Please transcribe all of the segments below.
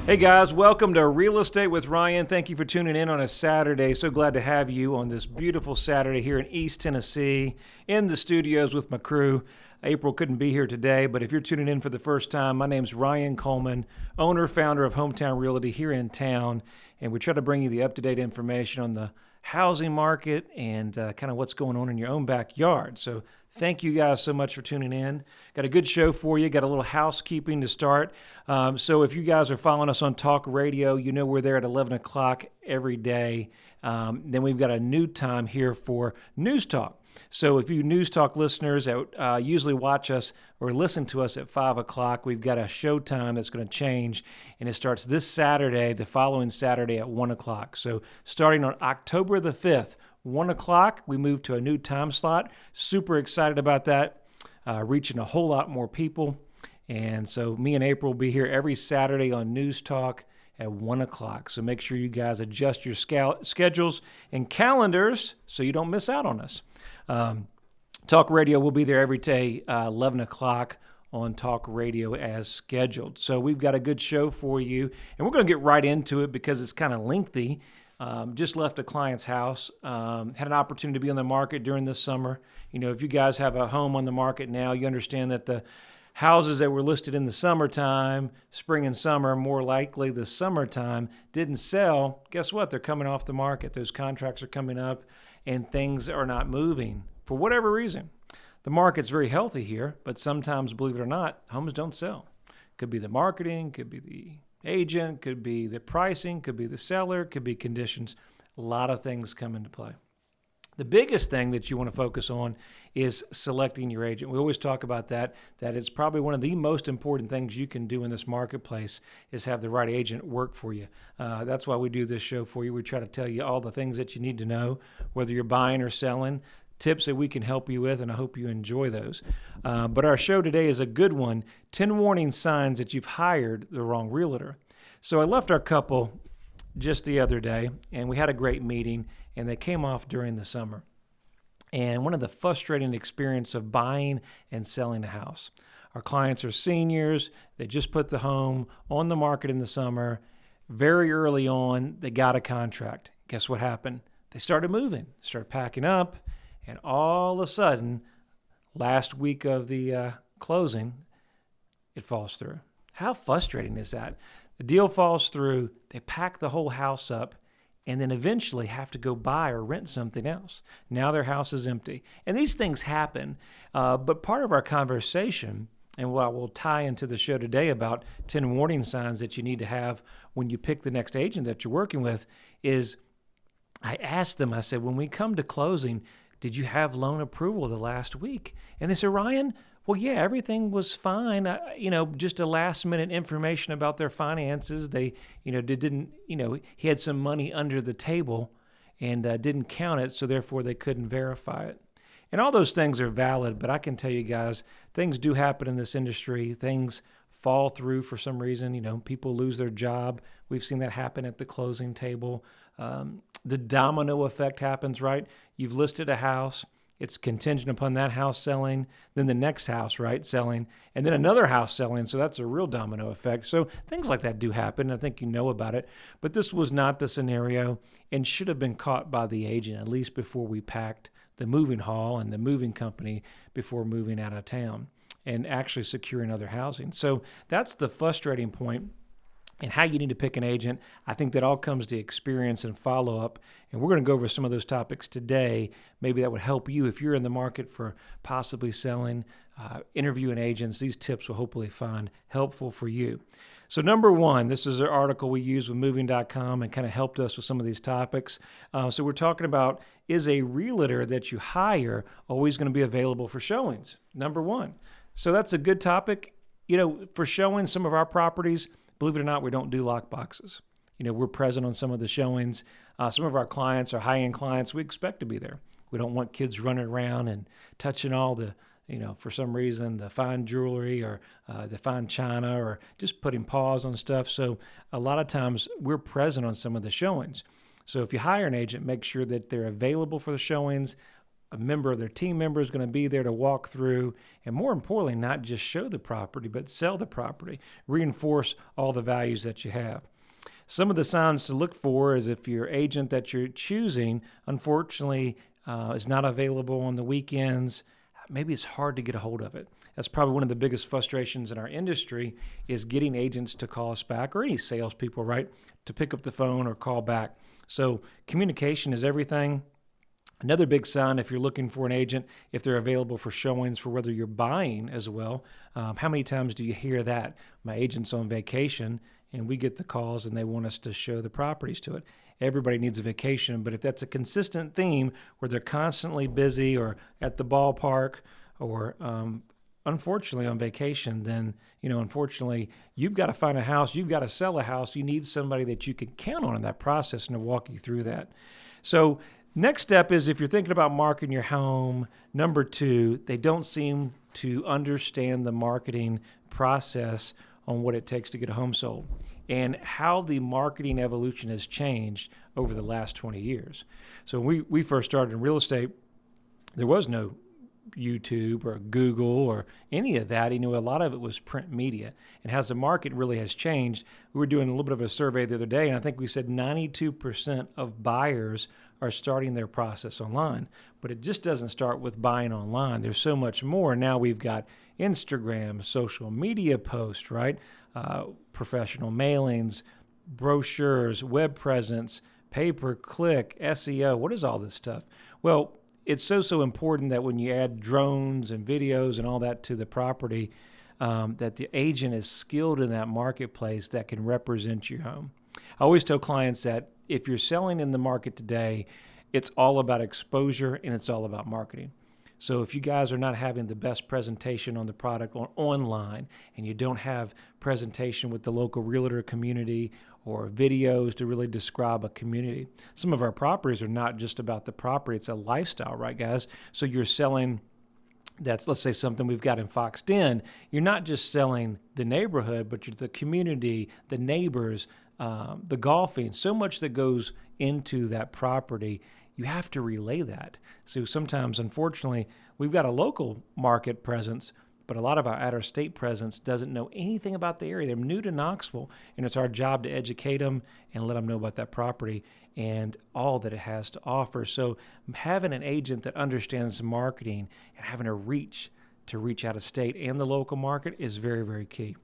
Hey guys, welcome to Real Estate with Ryan. Thank you for tuning in on a Saturday. So glad to have you on this beautiful Saturday here in East Tennessee in the studios with my crew. April couldn't be here today, but if you're tuning in for the first time, my name's Ryan Coleman, owner, founder of Hometown Realty here in town, and we try to bring you the up-to-date information on the housing market and kind of what's going on in your own backyard. So thank you guys so much for tuning in. Got a good show for you. Got a little housekeeping to start. So if you guys are following us on Talk Radio, you know we're there at 11 o'clock every day. Then we've got a new time here for News Talk. So if you News Talk listeners that usually watch us or listen to us at 5 o'clock, we've got a show time that's going to change, and it starts this Saturday, the following Saturday at 1 o'clock. So starting on October the 5th, 1 o'clock, we move to a new time slot. Super excited about that, reaching a whole lot more people. And so me and April will be here every Saturday on News Talk at 1 o'clock. So make sure you guys adjust your schedules and calendars so you don't miss out on us. Talk Radio will be there every day, 11 o'clock on Talk Radio as scheduled. So we've got a good show for you, and we're going to get right into it because it's kind of lengthy. Just left a client's house, had an opportunity to be on the market during this summer. You know, if you guys have a home on the market now, you understand that the houses that were listed in the summertime, spring and summer, more likely the summertime, didn't sell. Guess what? They're coming off the market. Those contracts are coming up and things are not moving for whatever reason. The market's very healthy here, but sometimes, believe it or not, homes don't sell. Could be the marketing, could be the agent, could be the pricing, could be the seller, could be conditions. A lot of things come into play. The biggest thing that you want to focus on is selecting your agent. We always talk about that it's probably one of the most important things you can do in this marketplace is have the right agent work for you. That's why we do this show for you. We try to tell you all the things that you need to know, whether you're buying or selling, tips that we can help you with, and I hope you enjoy those. But our show today is a good one, 10 warning signs that you've hired the wrong realtor. So I left our couple just the other day, and we had a great meeting, and they came off during the summer. And one of the frustrating experience of buying and selling a house. Our clients are seniors. They just put the home on the market in the summer. Very early on, they got a contract. Guess what happened? They started moving, started packing up, and all of a sudden, last week of the closing, it falls through. How frustrating is that? The deal falls through, they pack the whole house up, and then eventually have to go buy or rent something else. Now their house is empty. And these things happen, but part of our conversation, and what we'll tie into the show today about 10 warning signs that you need to have when you pick the next agent that you're working with, is I asked them, I said, when we come to closing, did you have loan approval the last week? And they said, Ryan, well, yeah, everything was fine. Just a last minute information about their finances. They, didn't, he had some money under the table and didn't count it. So therefore they couldn't verify it. And all those things are valid, but I can tell you guys, things do happen in this industry. Things fall through for some reason. People lose their job. We've seen that happen at the closing table. The domino effect happens, right? You've listed a house. It's contingent upon that house selling, then the next house, right, selling, and then another house selling. So that's a real domino effect. So things like that do happen. I think you know about it. But this was not the scenario and should have been caught by the agent, at least before we packed the moving hall and the moving company before moving out of town and actually securing other housing. So that's the frustrating point. And how you need to pick an agent. I think that all comes to experience and follow-up. And we're going to go over some of those topics today. Maybe that would help you if you're in the market for possibly selling, interviewing agents. These tips will hopefully find helpful for you. So number one, this is an article we use with moving.com and kind of helped us with some of these topics. So we're talking about, is a realtor that you hire always going to be available for showings? Number one. So that's a good topic. For showing some of our properties, believe it or not, we don't do lock boxes. We're present on some of the showings. Some of our clients are high-end clients. We expect to be there. We don't want kids running around and touching all the, for some reason, the fine jewelry or the fine china or just putting paws on stuff. So a lot of times we're present on some of the showings. So if you hire an agent, make sure that they're available for the showings. a member of their team member is going to be there to walk through, and more importantly, not just show the property, but sell the property, reinforce all the values that you have. Some of the signs to look for is if your agent that you're choosing, unfortunately, is not available on the weekends, maybe it's hard to get a hold of it. That's probably one of the biggest frustrations in our industry is getting agents to call us back, or any salespeople, right, to pick up the phone or call back. So communication is everything. Another big sign, if you're looking for an agent, if they're available for showings for whether you're buying as well. How many times do you hear that? My agent's on vacation, and we get the calls and they want us to show the properties to it. Everybody needs a vacation, but if that's a consistent theme where they're constantly busy or at the ballpark or unfortunately on vacation, then, unfortunately, you've got to find a house, you've got to sell a house. You need somebody that you can count on in that process and to walk you through that. So next step is if you're thinking about marketing your home, number 2, they don't seem to understand the marketing process on what it takes to get a home sold and how the marketing evolution has changed over the last 20 years. So when we first started in real estate, there was no YouTube or Google or any of that. A lot of it was print media. And as the market really has changed, we were doing a little bit of a survey the other day, and I think we said 92% of buyers are starting their process online. But it just doesn't start with buying online. There's so much more. Now we've got Instagram, social media posts, right? Professional mailings, brochures, web presence, pay-per-click, SEO. What is all this stuff? Well, it's so important that when you add drones and videos and all that to the property, that the agent is skilled in that marketplace that can represent your home. I always tell clients that if you're selling in the market today, it's all about exposure and it's all about marketing. So if you guys are not having the best presentation on the product online and you don't have presentation with the local realtor community or videos to really describe a community, some of our properties are not just about the property, it's a lifestyle, right, guys? So you're selling, that's, let's say, something we've got in Fox Den. You're not just selling the neighborhood, but you're the community, the neighbors, the golfing, so much that goes into that property. You have to relay that. So sometimes, unfortunately, we've got a local market presence, but a lot of our out-of-state presence doesn't know anything about the area. They're new to Knoxville, and it's our job to educate them and let them know about that property and all that it has to offer. So having an agent that understands marketing and having a reach to reach out of state and the local market is very, very key.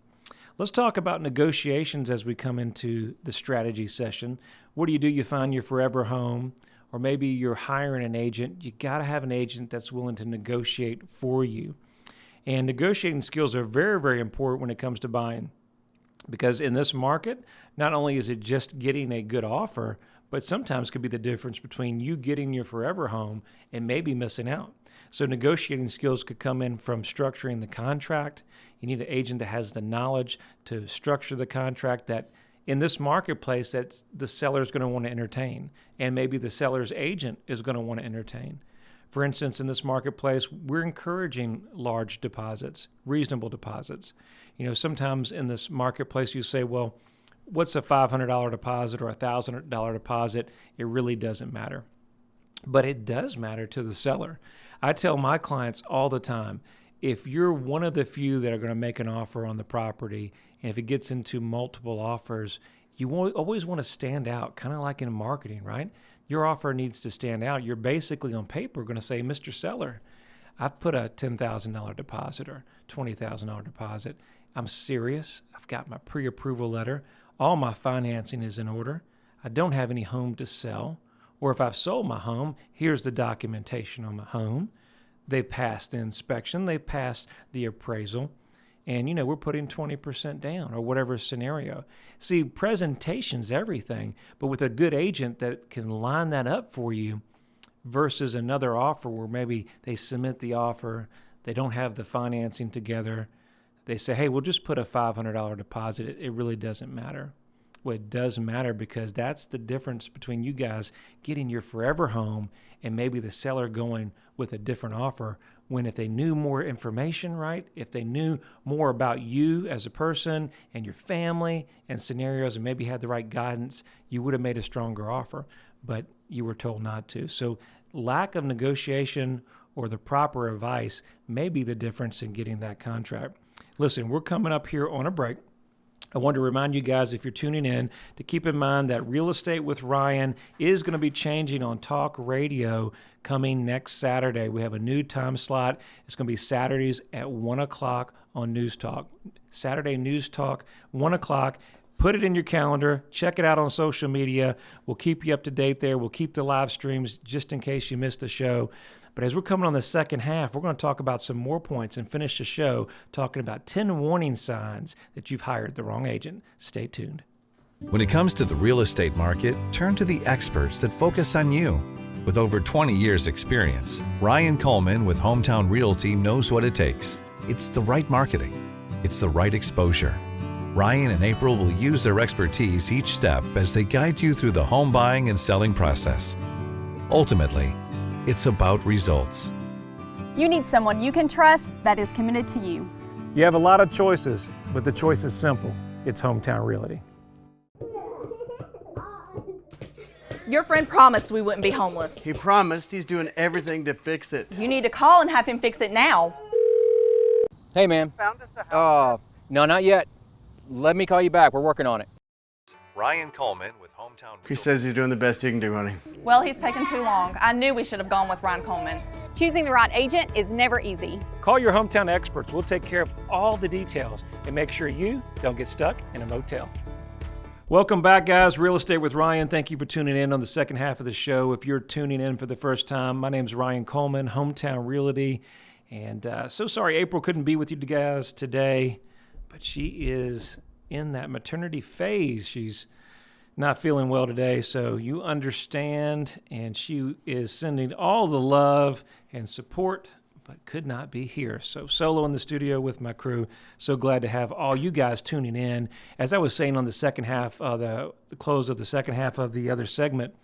Let's talk about negotiations as we come into the strategy session. What do? You find your forever home, or maybe you're hiring an agent. You got to have an agent that's willing to negotiate for you. And negotiating skills are very, very important when it comes to buying. Because in this market, not only is it just getting a good offer, but sometimes could be the difference between you getting your forever home and maybe missing out. So negotiating skills could come in from structuring the contract. You need an agent that has the knowledge to structure the contract that in this marketplace that the seller is going to want to entertain, and maybe the seller's agent is going to want to entertain. For instance, in this marketplace, we're encouraging large deposits, reasonable deposits. Sometimes in this marketplace you say, well, what's a $500 deposit or a $1,000 deposit? It really doesn't matter. But it does matter to the seller. I tell my clients all the time, if you're one of the few that are going to make an offer on the property, and if it gets into multiple offers, you always want to stand out, kind of like in marketing, right? Your offer needs to stand out. You're basically on paper going to say, Mr. Seller, I've put a $10,000 deposit or $20,000 deposit. I'm serious. I've got my pre-approval letter. All my financing is in order. I don't have any home to sell. Or if I've sold my home, here's the documentation on my home. They passed the inspection. They passed the appraisal. And, we're putting 20% down or whatever scenario. See, presentation's everything, but with a good agent that can line that up for you versus another offer where maybe they submit the offer, they don't have the financing together. They say, hey, we'll just put a $500 deposit. It really doesn't matter. Well, it does matter because that's the difference between you guys getting your forever home and maybe the seller going with a different offer when if they knew more information, right? If they knew more about you as a person and your family and scenarios and maybe had the right guidance, you would have made a stronger offer, but you were told not to. So lack of negotiation or the proper advice may be the difference in getting that contract. Listen, we're coming up here on a break. I want to remind you guys, if you're tuning in, to keep in mind that Real Estate with Ryan is going to be changing on Talk Radio coming next Saturday. We have a new time slot. It's going to be Saturdays at 1 o'clock on News Talk. Saturday News Talk, 1 o'clock. Put it in your calendar. Check it out on social media. We'll keep you up to date there. We'll keep the live streams just in case you missed the show. But as we're coming on the second half, we're going to talk about some more points and finish the show talking about 10 warning signs that you've hired the wrong agent. Stay tuned. When it comes to the real estate market, turn to the experts that focus on you. With over 20 years experience, Ryan Coleman with Hometown Realty knows what it takes. It's the right marketing. It's the right exposure. Ryan and April will use their expertise each step as they guide you through the home buying and selling process. Ultimately, it's about results. You need someone you can trust that is committed to you. You have a lot of choices, but the choice is simple. It's Hometown Realty. Your friend promised we wouldn't be homeless. He promised. He's doing everything to fix it. You need to call and have him fix it now. Hey, man. Found us a house. No, not yet. Let me call you back. We're working on it. Ryan Coleman with Hometown He Realty. says he's doing the best he can do, honey. Well, he's taken too long. I knew we should have gone with Ryan Coleman. Choosing the right agent is never easy. Call your hometown experts. We'll take care of all the details and make sure you don't get stuck in a motel. Welcome back, guys. Real Estate with Ryan. Thank you for tuning in on the second half of the show. If you're tuning in for the first time, my name is Ryan Coleman, Hometown Realty. And so sorry April couldn't be with you guys today, but she is in that maternity phase. She's not feeling well today, so you understand, and she is sending all the love and support, but could not be here. So solo in the studio with my crew. So glad to have all you guys tuning in. As I was saying on the second half, the close of the second half of the other segment,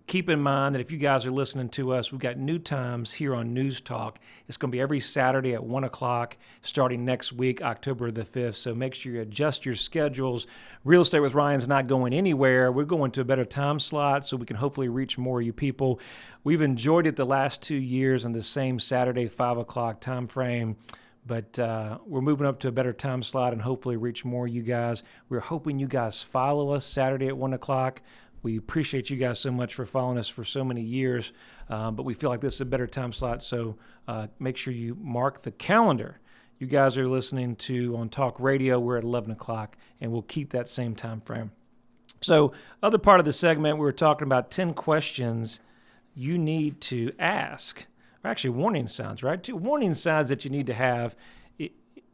keep in mind that if you guys are listening to us, we've got new times here on News Talk. It's going to be every Saturday at 1 o'clock starting next week, October the 5th. So make sure you adjust your schedules. Real Estate with Ryan's not going anywhere. We're going to a better time slot so we can hopefully reach more of you people. We've enjoyed it the last 2 years on the same Saturday, 5 o'clock time frame. But we're moving up to a better time slot and hopefully reach more of you guys. We're hoping you guys follow us Saturday at 1 o'clock. We appreciate you guys so much for following us for so many years, but we feel like this is a better time slot, so make sure you mark the calendar. You guys are listening to on Talk Radio. We're at 11 o'clock, and we'll keep that same time frame. So other part of the segment, we were talking about 10 questions you need to ask, or actually warning signs, right? 2 warning signs that you need to have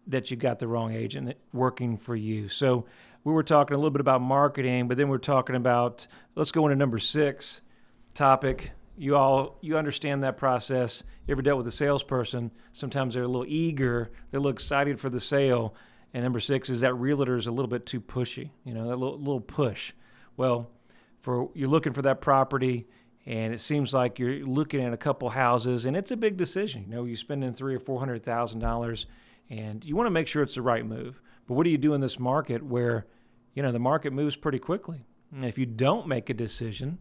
that you got the wrong agent working for you. So we were talking a little bit about marketing, but then we're talking about, let's go into number 6 topic. You understand that process. You ever dealt with a salesperson? Sometimes they're a little eager, they're a little excited for the sale. And number 6 is that realtor is a little bit too pushy, that little push. Well, you're looking for that property, and it seems like you're looking at a couple houses, and it's a big decision. You're spending $300,000 or $400,000, and you want to make sure it's the right move. But what do you do in this market where, the market moves pretty quickly? And if you don't make a decision,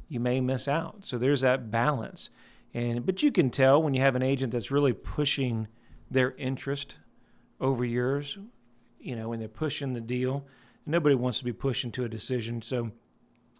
you may miss out. So there's that balance. But you can tell when you have an agent that's really pushing their interest over yours, when they're pushing the deal. Nobody wants to be pushed into a decision. So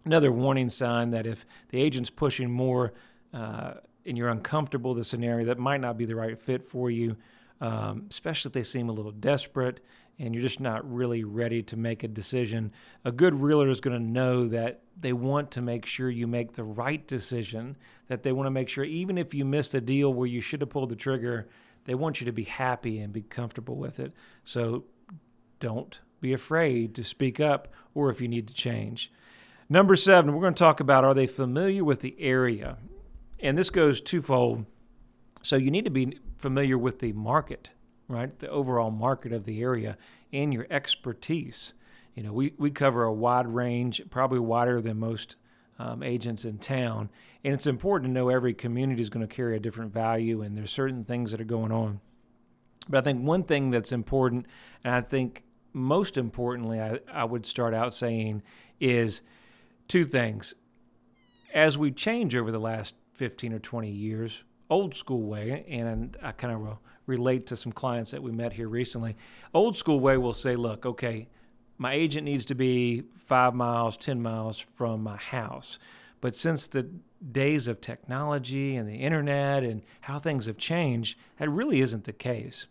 another warning sign that if the agent's pushing more and you're uncomfortable with the scenario, that might not be the right fit for you, especially if they seem a little desperate and you're just not really ready to make a decision. A good realtor is going to know that they want to make sure you make the right decision, that they want to make sure even if you miss a deal where you should have pulled the trigger, they want you to be happy and be comfortable with it. So don't be afraid to speak up or if you need to change. Number 7, we're going to talk about, are they familiar with the area? And this goes twofold. So you need to be familiar with the market, right? The overall market of the area and your expertise. We cover a wide range, probably wider than most agents in town. And it's important to know every community is going to carry a different value, and there's certain things that are going on. But I think one thing that's important, and I think most importantly, I would start out saying is 2 things. As we change over the last 15 or 20 years, old school way, and I kind of relate to some clients that we met here recently. Old school way will say, look, okay, my agent needs to be 5 miles, 10 miles from my house. But since the days of technology and the internet and how things have changed, that really isn't the case.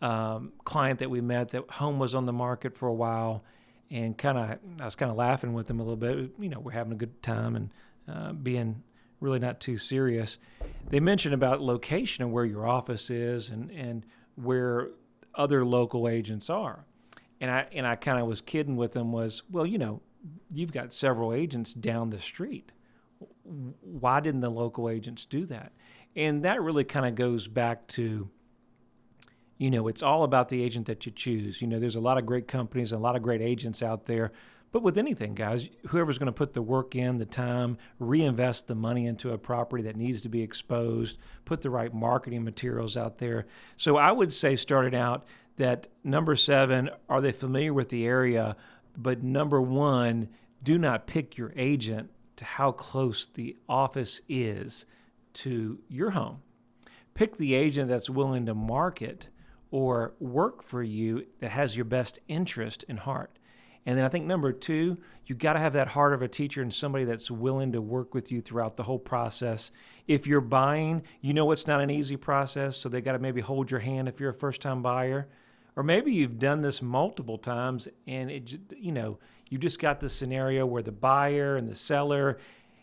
Client that we met, that home was on the market for a while, and I was kind of laughing with them a little bit. You know, we're having a good time and being really not too serious. They mentioned about location and where your office is and where other local agents are. And I kind of was kidding with them was, well, you know, you've got several agents down the street. Why didn't the local agents do that? And that really kind of goes back to, you know, it's all about the agent that you choose. You know, there's a lot of great companies and a lot of great agents out there. But with anything, guys, whoever's going to put the work in, the time, reinvest the money into a property that needs to be exposed, put the right marketing materials out there. So I would say, starting out, that number 7, are they familiar with the area? But number 1, do not pick your agent to how close the office is to your home. Pick the agent that's willing to market or work for you, that has your best interest in heart. And then I think number 2, you got to have that heart of a teacher and somebody that's willing to work with you throughout the whole process. If you're buying, you know it's not an easy process, so they got to maybe hold your hand if you're a first-time buyer. Or maybe you've done this multiple times and you just got this scenario where the buyer and the seller,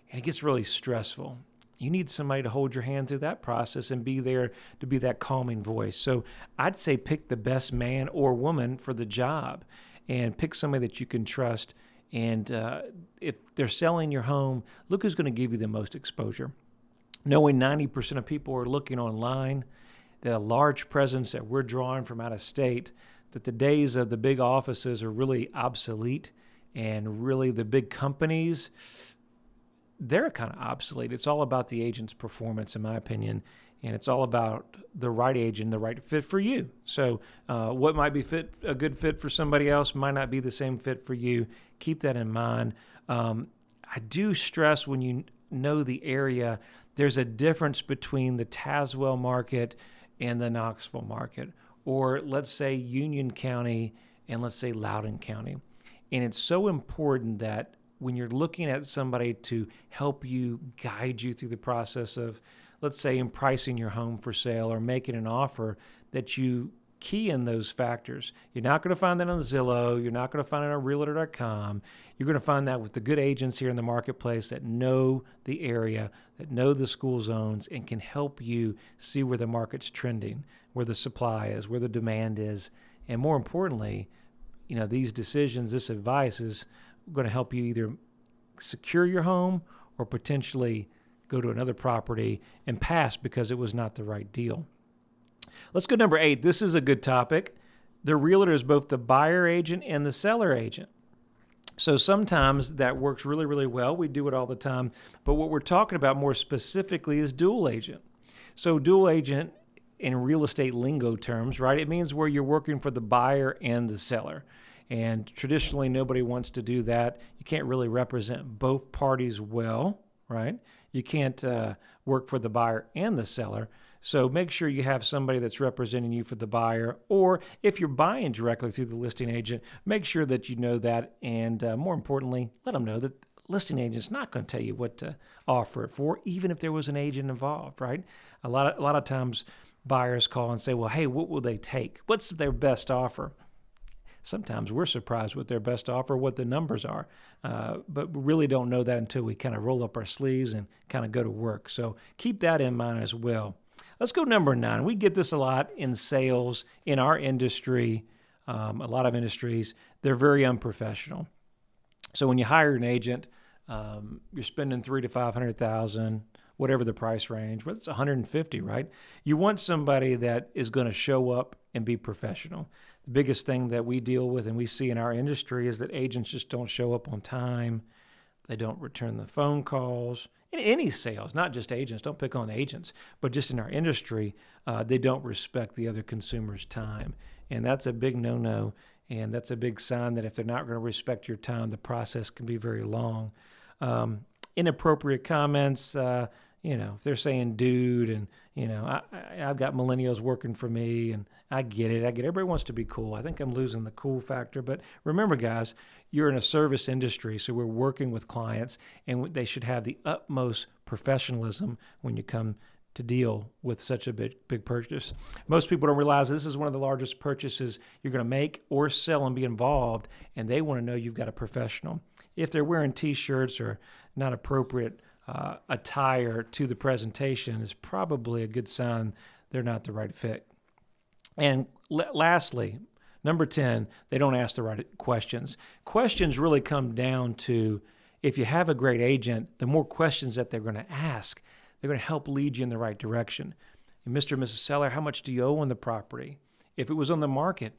and it gets really stressful. You need somebody to hold your hand through that process and be there to be that calming voice. So I'd say pick the best man or woman for the job, and pick somebody that you can trust. And if they're selling your home, look who's going to give you the most exposure. Knowing 90% of people are looking online, that a large presence that we're drawing from out of state, that the days of the big offices are really obsolete, and really the big companies, they're kind of obsolete. It's all about the agent's performance, in my opinion, and it's all about the right agent, the right fit for you. So what might be a good fit for somebody else might not be the same fit for you. Keep that in mind. I do stress, when you know the area, there's a difference between the Tazewell market and the Knoxville market, or let's say Union County and let's say Loudoun County. And it's so important that when you're looking at somebody to help you, guide you through the process of, let's say, in pricing your home for sale or making an offer, that you key in those factors. You're not going to find that on Zillow. You're not going to find it on Realtor.com. You're going to find that with the good agents here in the marketplace that know the area, that know the school zones, and can help you see where the market's trending, where the supply is, where the demand is. And more importantly, you know, these decisions, this advice is going to help you either secure your home or potentially go to another property and pass because it was not the right deal. Let's go to number 8. This is a good topic. The realtor is both the buyer agent and the seller agent. So sometimes that works really, really well. We do it all the time. But what we're talking about more specifically is dual agent. So dual agent, in real estate lingo terms, right, it means where you're working for the buyer and the seller. And traditionally, nobody wants to do that. You can't really represent both parties well, right? You can't work for the buyer and the seller. So make sure you have somebody that's representing you for the buyer, or if you're buying directly through the listing agent, make sure that you know that, and more importantly, let them know that the listing agent's not going to tell you what to offer it for, even if there was an agent involved, right? A lot of times buyers call and say, well, hey, what will they take? What's their best offer? Sometimes we're surprised with their best offer, what the numbers are, but we really don't know that until we kind of roll up our sleeves and kind of go to work. So keep that in mind as well. Let's go number 9. We get this a lot in sales in our industry. A lot of industries, they're very unprofessional. So when you hire an agent, you're spending $300,000 to $500,000, whatever the price range. Well, it's $150,000, right? You want somebody that is going to show up and be professional. The biggest thing that we deal with and we see in our industry is that agents just don't show up on time. They don't return the phone calls. In any sales, not just agents, don't pick on agents, but just in our industry, they don't respect the other consumer's time. And that's a big no-no, and that's a big sign that if they're not going to respect your time, the process can be very long. Inappropriate comments, if they're saying dude and, I've got millennials working for me and I get it. Everybody wants to be cool. I think I'm losing the cool factor. But remember, guys, you're in a service industry, so we're working with clients and they should have the utmost professionalism when you come to deal with such a big purchase. Most people don't realize this is one of the largest purchases you're going to make or sell and be involved, and they want to know you've got a professional. If they're wearing T-shirts or not appropriate attire to the presentation, is probably a good sign they're not the right fit. And lastly, number 10, they don't ask the right questions. Questions really come down to, if you have a great agent, the more questions that they're going to ask, they're going to help lead you in the right direction. And Mr. and Mrs. Seller, how much do you owe on the property? If it was on the market,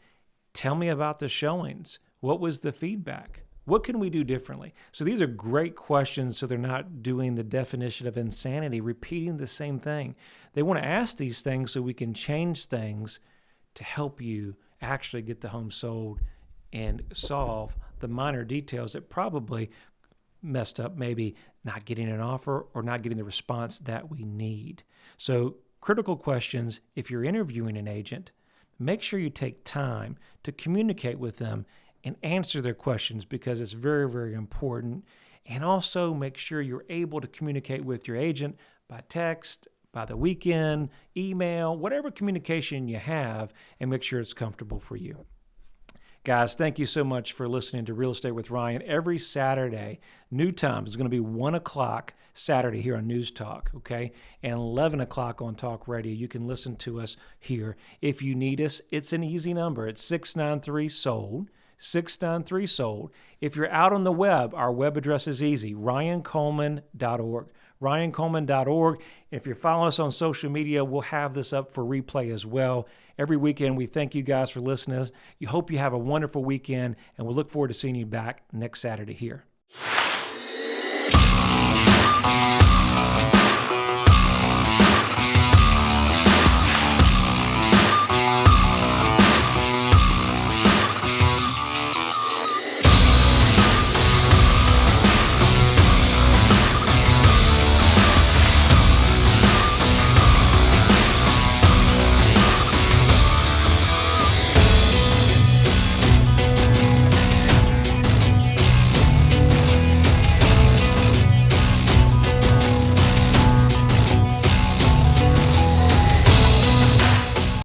tell me about the showings. What was the feedback? What can we do differently? So these are great questions, so they're not doing the definition of insanity, repeating the same thing. They want to ask these things so we can change things to help you actually get the home sold and solve the minor details that probably messed up, maybe not getting an offer or not getting the response that we need. So critical questions, if you're interviewing an agent, make sure you take time to communicate with them and answer their questions, because it's very, very important. And also make sure you're able to communicate with your agent by text, by the weekend, email, whatever communication you have, and make sure it's comfortable for you. Guys, thank you so much for listening to Real Estate with Ryan. Every Saturday, new time is going to be 1 o'clock Saturday here on News Talk, okay? And 11 o'clock on Talk Radio. You can listen to us here. If you need us, it's an easy number. It's 693-SOLD, 693-SOLD. If you're out on the web, our web address is easy, ryancoleman.org. ryancoleman.org. If you're following us on social media, we'll have this up for replay as well. Every weekend, we thank you guys for listening. We hope you have a wonderful weekend, and we'll look forward to seeing you back next Saturday here.